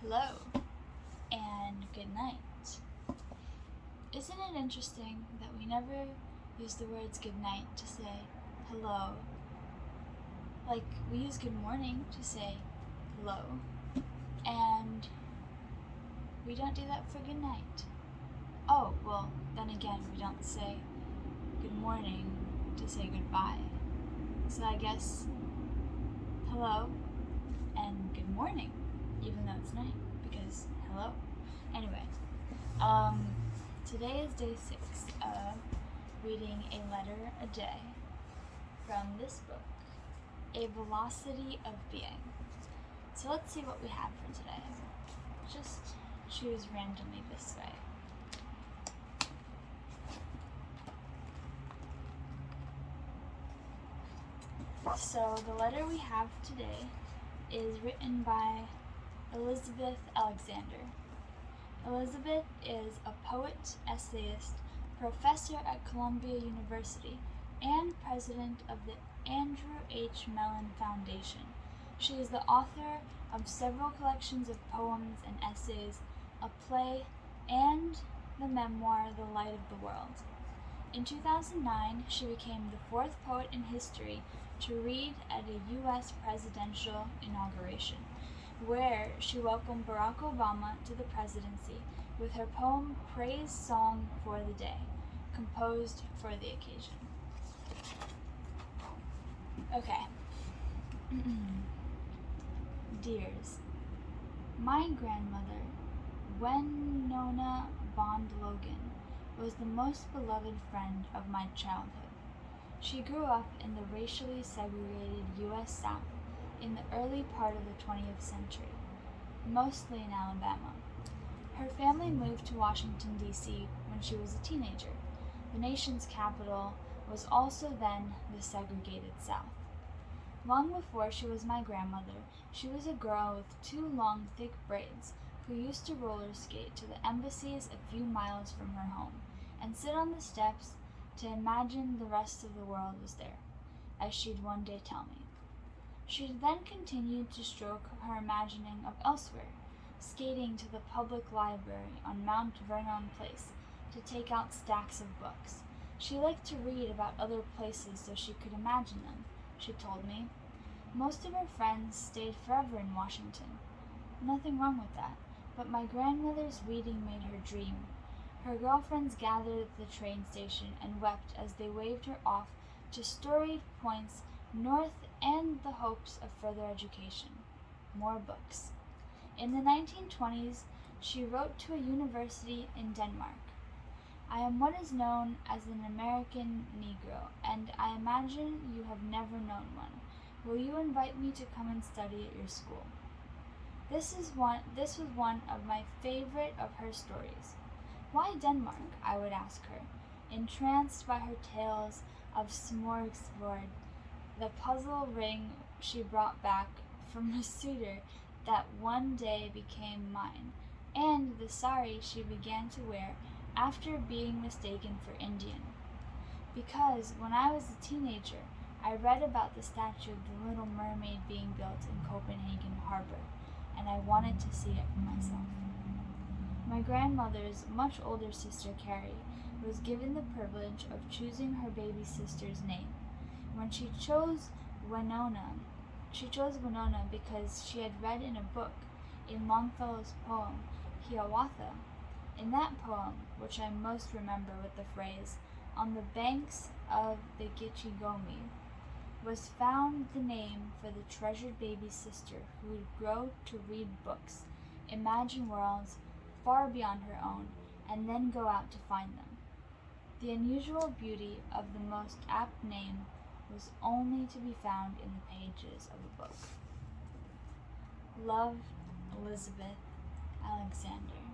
Hello and good night. Isn't it interesting that we never use the words good night to say hello? Like, we use good morning to say hello, and we don't do that for good night. Oh, well, then again, we don't say good morning to say goodbye. So I guess hello and good morning, even though it's night, because hello. Anyway, today is day 6 of reading a letter a day from this book, A Velocity of Being. So let's see what we have for today. Just choose randomly this way. So the letter we have today is written by Elizabeth Alexander. Elizabeth is a poet, essayist, professor at Columbia University, and president of the Andrew H. Mellon Foundation. She is the author of several collections of poems and essays, a play, and the memoir The Light of the World. In 2009, she became the 4th poet in history to read at a U.S. presidential inauguration, where she welcomed Barack Obama to the presidency with her poem Praise Song for the Day, composed for the occasion. Okay. Dears, my grandmother, Winona Bond Logan, was the most beloved friend of my childhood. She grew up in the racially segregated U.S. South in the early part of the 20th century, mostly in Alabama. Her family moved to Washington, D.C. when she was a teenager. The nation's capital was also then the segregated South. Long before she was my grandmother, she was a girl with 2 long, thick braids who used to roller skate to the embassies a few miles from her home and sit on the steps to imagine the rest of the world was there, as she'd one day tell me. She then continued to stroke her imagining of elsewhere, skating to the public library on Mount Vernon Place to take out stacks of books. She liked to read about other places so she could imagine them, she told me. Most of her friends stayed forever in Washington. Nothing wrong with that, but my grandmother's reading made her dream. Her girlfriends gathered at the train station and wept as they waved her off to storied points north and the hopes of further education. More books. In the 1920s, she wrote to a university in Denmark. I am what is known as an American Negro, and I imagine you have never known one. Will you invite me to come and study at your school? This was one of my favorite of her stories. Why Denmark? I would ask her, entranced by her tales of smorgasbord, the puzzle ring she brought back from a suitor that one day became mine, and the sari she began to wear after being mistaken for Indian. Because when I was a teenager, I read about the statue of the Little Mermaid being built in Copenhagen Harbor, and I wanted to see it for myself. My grandmother's much older sister, Carrie, was given the privilege of choosing her baby sister's name. When she chose Winona because she had read in a book in Longfellow's poem, Hiawatha. In that poem, which I most remember with the phrase, on the banks of the Gitchigami, was found the name for the treasured baby sister who would grow to read books, imagine worlds far beyond her own, and then go out to find them. The unusual beauty of the most apt name was only to be found in the pages of a book. Love, Elizabeth Alexander.